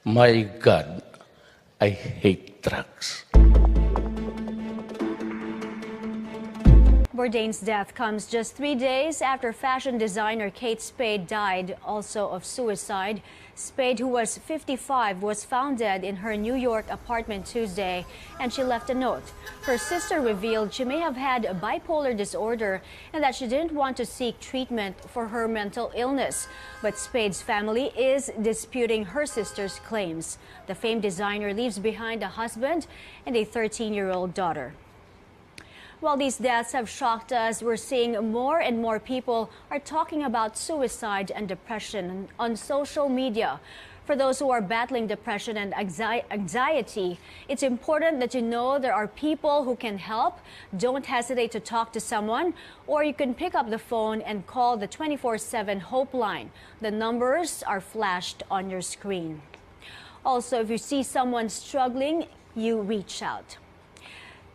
My God, I hate drugs. Bourdain's death comes just 3 days after fashion designer Kate Spade died, also of suicide. Spade, who was 55, was found dead in her New York apartment Tuesday, and she left a note. Her sister revealed she may have had a bipolar disorder and that she didn't want to seek treatment for her mental illness. But Spade's family is disputing her sister's claims. The famed designer leaves behind a husband and a 13-year-old daughter. While these deaths have shocked us, we're seeing more and more people are talking about suicide and depression on social media. For those who are battling depression and anxiety, it's important that you know there are people who can help. Don't hesitate to talk to someone, or you can pick up the phone and call the 24/7 Hope line. The numbers are flashed on your screen. Also, if you see someone struggling, you reach out.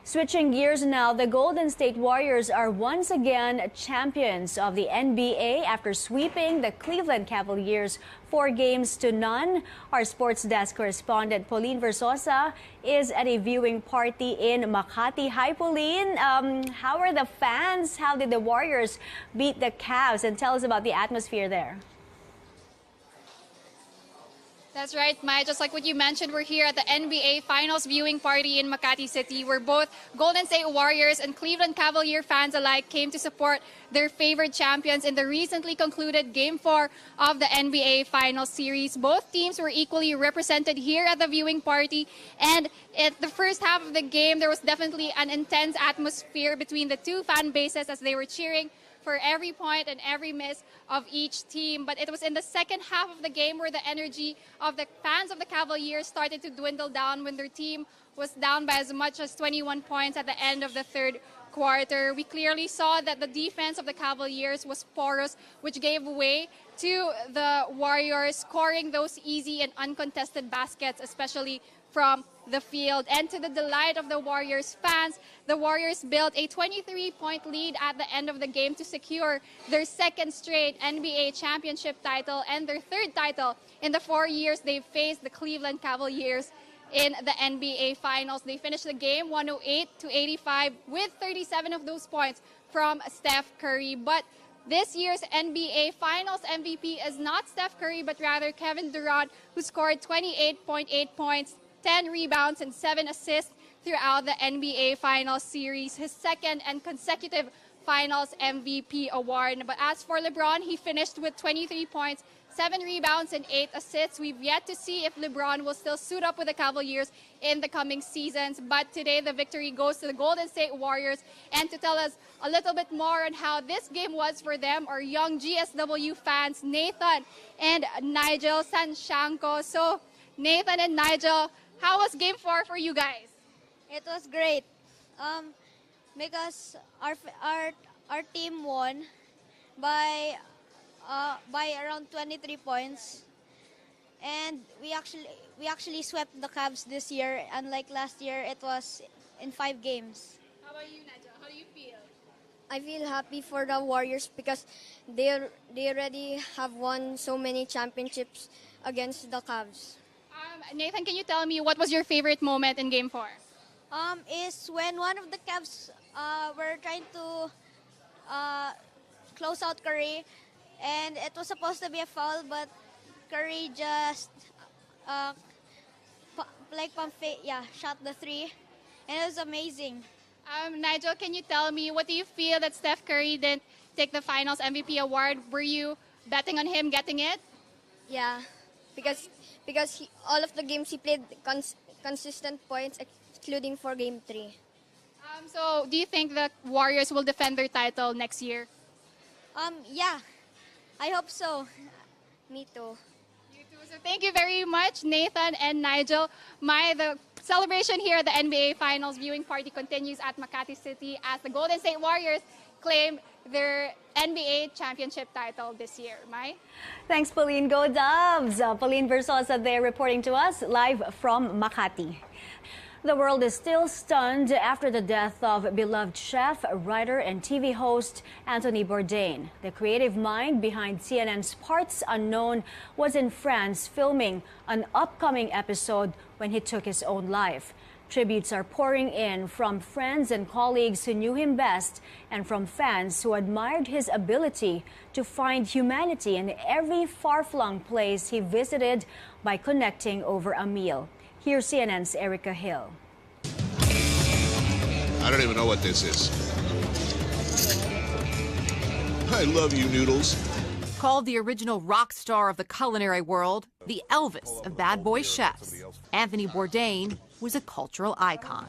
Switching gears now, the Golden State Warriors are once again champions of the NBA after sweeping the Cleveland Cavaliers 4-0. Our sports desk correspondent Pauline Versosa is at a viewing party in Makati. Hi, Pauline. How are the fans? How did the Warriors beat the Cavs? And tell us about the atmosphere there. That's right, Maya. Just like what you mentioned, we're here at the NBA Finals viewing party in Makati City, where both Golden State Warriors and Cleveland Cavalier fans alike came to support their favorite champions in the recently concluded Game 4 of the NBA Finals series. Both teams were equally represented here at the viewing party, and at the first half of the game, there was definitely an intense atmosphere between the two fan bases as they were cheering for every point and every miss of each team. But it was in the second half of the game where the energy of the fans of the Cavaliers started to dwindle down when their team was down by as much as 21 points at the end of the third quarter. We clearly saw that the defense of the Cavaliers was porous, which gave way to the Warriors scoring those easy and uncontested baskets, especially from the field. And to the delight of the Warriors fans, the Warriors built a 23-point lead at the end of the game to secure their second straight NBA championship title and their third title in the 4 years they've faced the Cleveland Cavaliers in the NBA Finals. They finished the game 108-85 with 37 of those points from Steph Curry. But this year's NBA Finals MVP is not Steph Curry, but rather Kevin Durant, who scored 28.8 points, 10 rebounds, and 7 assists throughout the NBA Finals series, his second and consecutive Finals MVP award. But as for LeBron, he finished with 23 points, 7 rebounds, and 8 assists. We've yet to see if LeBron will still suit up with the Cavaliers in the coming seasons. But today, the victory goes to the Golden State Warriors. And to tell us a little bit more on how this game was for them are young GSW fans, Nathan and Nigel Sanshanko. So, Nathan and Nigel, how was Game 4 for you guys? It was great, because our team won by around 23 points, and we actually swept the Cavs this year. Unlike last year, it was in 5 games. How about you, Nigel? How do you feel? I feel happy for the Warriors because they already have won so many championships against the Cavs. Nathan, can you tell me what was your favorite moment in Game 4? Is when one of the Cavs were trying to close out Curry, and it was supposed to be a foul, but Curry just shot the 3, and it was amazing. Nigel, can you tell me, what do you feel that Steph Curry didn't take the Finals MVP award? Were you betting on him getting it? Yeah, because all of the games he played consistent points, including for Game 3. So do you think the Warriors will defend their title next year? Yeah, I hope so. Me too. You too. So thank you very much, Nathan and Nigel. The celebration here at the NBA Finals viewing party continues at Makati City as the Golden State Warriors claim their NBA championship title this year. Mai? Thanks, Pauline. Go Dubs! Pauline Versosa there reporting to us live from Makati. The world is still stunned after the death of beloved chef, writer, and TV host Anthony Bourdain. The creative mind behind CNN's Parts Unknown was in France filming an upcoming episode when he took his own life. Tributes are pouring in from friends and colleagues who knew him best and from fans who admired his ability to find humanity in every far-flung place he visited by connecting over a meal. Here's CNN's Erica Hill. I don't even know what this is. I love you, noodles. Called the original rock star of the culinary world, the Elvis of bad boy chefs, Anthony Bourdain was a cultural icon.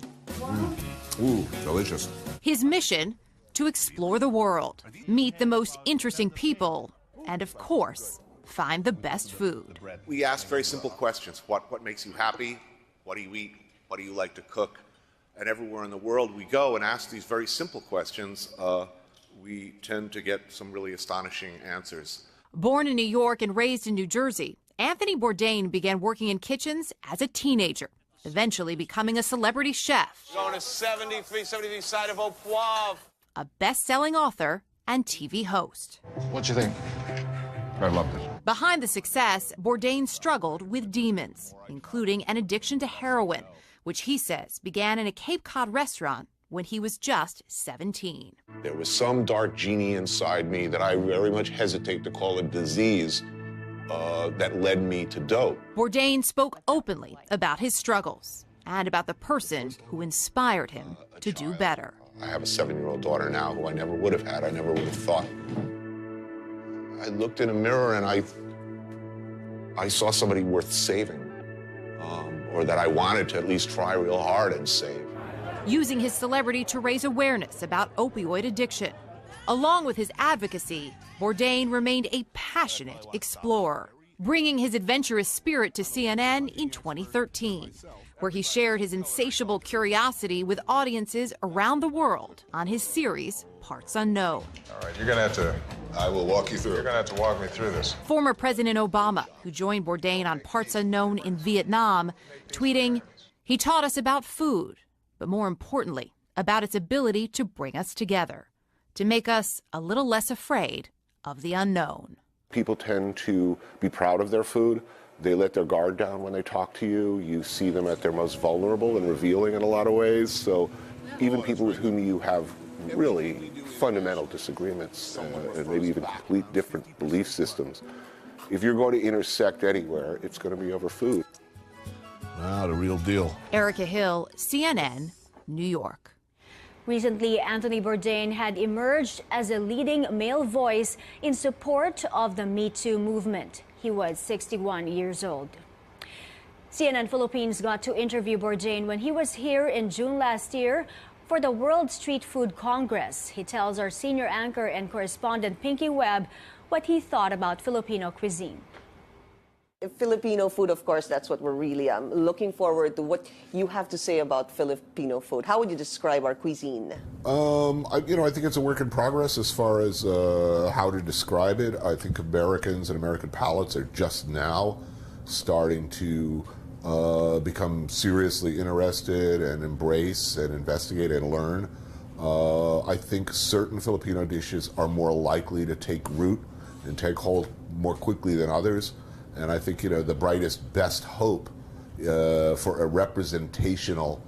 Ooh, delicious. His mission, to explore the world, meet the most interesting people, and of course, find the best food. We ask very simple questions. What makes you happy? What do you eat? What do you like to cook? And everywhere in the world we go and ask these very simple questions, we tend to get some really astonishing answers. Born in New York and raised in New Jersey, Anthony Bourdain began working in kitchens as a teenager, eventually becoming a celebrity chef. Going to 73 side of Au Poivre. A best-selling author and TV host. What you think? I loved it. Behind the success, Bourdain struggled with demons, including an addiction to heroin, which he says began in a Cape Cod restaurant when he was just 17. There was some dark genie inside me that I very much hesitate to call a disease that led me to dope. Bourdain spoke openly about his struggles and about the person who inspired him to do better. I have a 7-year-old daughter now who I never would have had. I never would have thought. I looked in a mirror and I saw somebody worth saving, or that I wanted to at least try real hard and save. Using his celebrity to raise awareness about opioid addiction. Along with his advocacy, Bourdain remained a passionate explorer, bringing his adventurous spirit to CNN in 2013, where he shared his insatiable curiosity with audiences around the world on his series, Parts Unknown. All right, you're gonna have to... I will walk you through. You're gonna have to walk me through this. Former President Obama, who joined Bourdain on Parts Unknown in Vietnam, tweeting, "He taught us about food, but more importantly, about its ability to bring us together, to make us a little less afraid of the unknown." People tend to be proud of their food. They let their guard down when they talk to you. You see them at their most vulnerable and revealing in a lot of ways. So even people with whom you have really fundamental disagreements and maybe even complete different belief systems, if you're going to intersect anywhere, it's going to be over food. Ah, the real deal. Erica Hill, CNN, New York. Recently, Anthony Bourdain had emerged as a leading male voice in support of the Me Too movement. He was 61 years old. CNN Philippines got to interview Bourdain when he was here in June last year for the World Street Food Congress. He tells our senior anchor and correspondent Pinky Webb what he thought about Filipino cuisine. Filipino food, of course, that's what we're really looking forward to. What you have to say about Filipino food? How would you describe our cuisine? I think it's a work in progress as far as how to describe it. I think Americans and American palates are just now starting to become seriously interested and embrace and investigate and learn. I think certain Filipino dishes are more likely to take root and take hold more quickly than others. And I think, the brightest, best hope for a representational,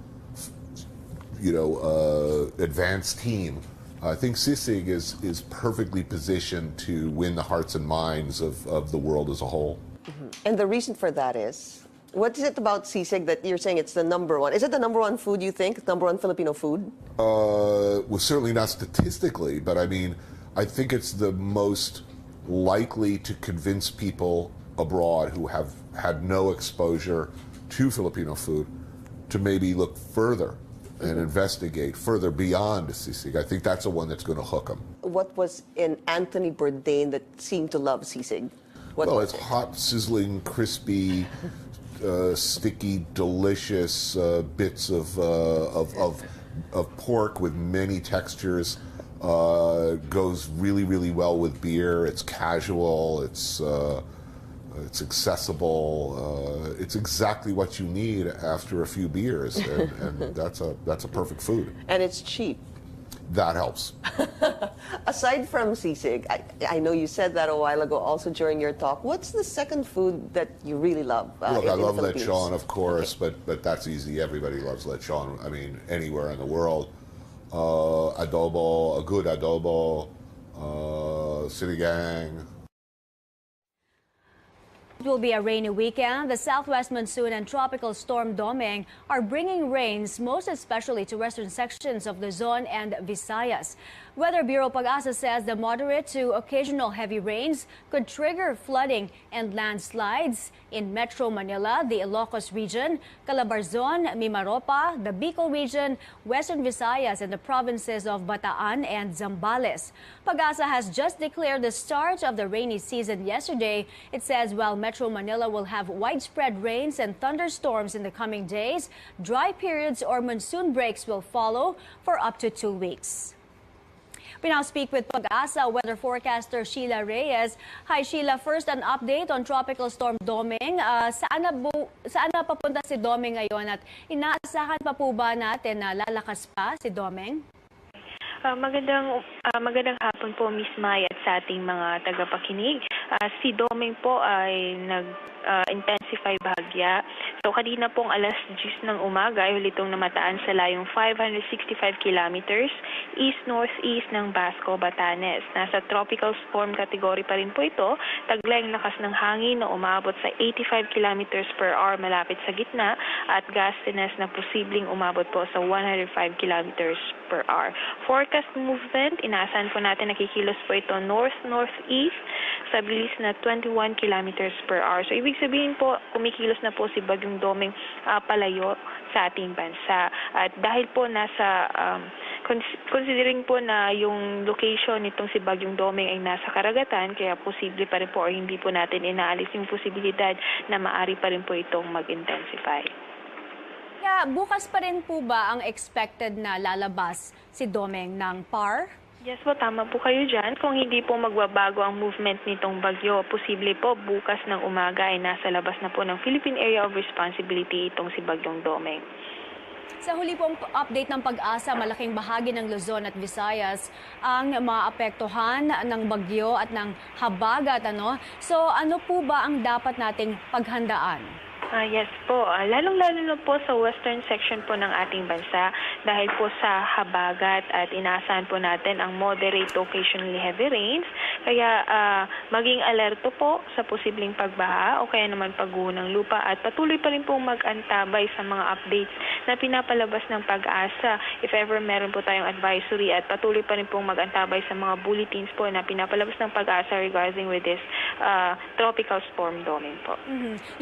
advanced team, I think Sisig is perfectly positioned to win the hearts and minds of the world as a whole. Mm-hmm. And the reason for that is, what is it about Sisig that you're saying it's the number one? Is it the number one food, you think? Number one Filipino food? Well, certainly not statistically, but I mean, I think it's the most likely to convince people abroad who have had no exposure to Filipino food to maybe look further and investigate further beyond sisig. I think that's the one that's going to hook them. What was in Anthony Bourdain that seemed to love sisig? It's hot, sizzling, crispy, sticky, delicious bits of pork with many textures. Goes really, really well with beer. It's casual. It's accessible. it's exactly what you need after a few beers, and that's a perfect food. And it's cheap. That helps. Aside from sisig, I know you said that a while ago also during your talk. What's the second food that you really love? Look, in I the love Philippines? lechon, of course, Okay. but that's easy. Everybody loves lechon. I mean, anywhere in the world. Adobo, a good adobo, sinigang. It will be a rainy weekend. The southwest monsoon and tropical storm Doming are bringing rains, most especially to western sections of Luzon and Visayas. Weather Bureau Pag-asa says the moderate to occasional heavy rains could trigger flooding and landslides in Metro Manila, the Ilocos region, Calabarzon, Mimaropa, the Bicol region, western Visayas, and the provinces of Bataan and Zambales. Pag-asa has just declared the start of the rainy season yesterday. It says while Metro Manila will have widespread rains and thunderstorms in the coming days, dry periods or monsoon breaks will follow for up to 2 weeks. We now speak with Pag-asa weather forecaster Sheila Reyes. Hi Sheila, first an update on Tropical Storm Doming. Saan na papunta si Doming ngayon at inaasahan pa po ba natin na lalakas pa si Doming? Magandang hapon po Miss May at sa ating mga tagapakinig. Si Doming po ay nag-intensify bahagya. So kanina pong alas 10 ng umaga ay huli itong namataan sa layong 565 kilometers east-northeast ng Basco, Batanes. Nasa tropical storm category pa rin po ito. Taglay ang lakas ng hangin na umabot sa 85 kilometers per hour malapit sa gitna at gustiness na posibleng umabot po sa 105 kilometers per hour. Forecast movement, inaasahan po natin nakikilos po ito north-northeast sa bilis na 21 kilometers per hour. So ibig sabihin po, kumikilos na po si Bagyong Doming palayo sa ating bansa. At dahil po nasa, considering po na yung location nitong si Bagyong Doming ay nasa karagatan, kaya posible pa rin po o hindi po natin inaalis yung posibilidad na maaari pa rin po itong mag-intensify. Yeah, bukas pa rin po ba ang expected na lalabas si Doming ng PAR? Yes po, tama po kayo dyan. Kung hindi po magbabago ang movement nitong bagyo, posible po bukas ng umaga ay nasa labas na po ng Philippine Area of Responsibility itong si Bagyong Doming. Sa huli pong update ng Pag-asa, malaking bahagi ng Luzon at Visayas ang maapektuhan ng bagyo at ng habagat. So ano po ba ang dapat nating paghandaan? Yes po, lalong-lalo na po sa western section po ng ating bansa dahil po sa habagat at inaasahan po natin ang moderate to occasionally heavy rains. Kaya maging alerto po sa posibleng pagbaha o kaya naman pagguho ng lupa at patuloy pa rin pong mag-antabay sa mga updates na pinapalabas ng Pag-asa. If ever meron po tayong advisory at patuloy pa rin pong mag-antabay sa mga bulletins po na pinapalabas ng Pag-asa regarding with this tropical storm Doming po.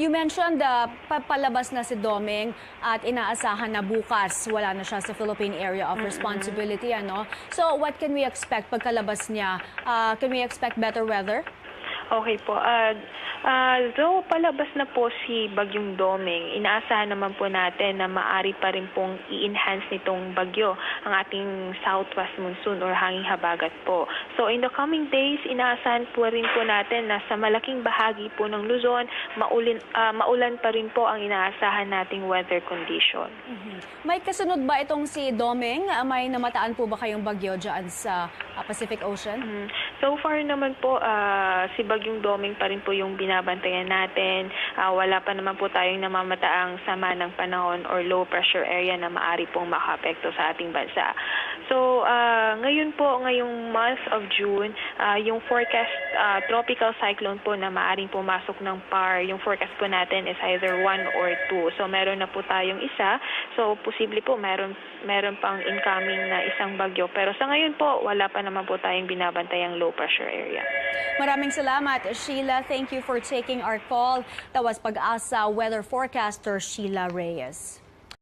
You mentioned papalabas na si Doming at inaasahan na bukas wala na siya sa Philippine Area of Responsibility. So what can we expect pagkalabas niya? Can we expect better weather? Okay po. Though palabas na po si Bagyong Doming, inaasahan naman po natin na maaari pa rin pong i-enhance nitong bagyo ang ating southwest monsoon or hanging habagat po. So in the coming days, inaasahan po rin po natin na sa malaking bahagi po ng Luzon, maulan pa rin po ang inaasahan nating weather condition. May kasunod ba itong si Doming? May namataan po ba kayong bagyo dyan sa Pacific Ocean? So far naman po, si Bagyong Doming pa rin po yung binabantayan natin. Wala pa naman po tayong namamataang sama ng panahon or low pressure area na maaari pong makaapekto sa ating bansa. So ngayon po, ngayong month of June, yung forecast tropical cyclone po na maaring pumasok ng PAR, yung forecast po natin is either 1 or 2. So meron na po tayong isa. So posible po meron pang incoming na isang bagyo. Pero sa ngayon po, wala pa naman po tayong binabantayang low pressure area. Maraming salamat, Sheila. Thank you for taking our call. That was Pag-asa weather forecaster Sheila Reyes.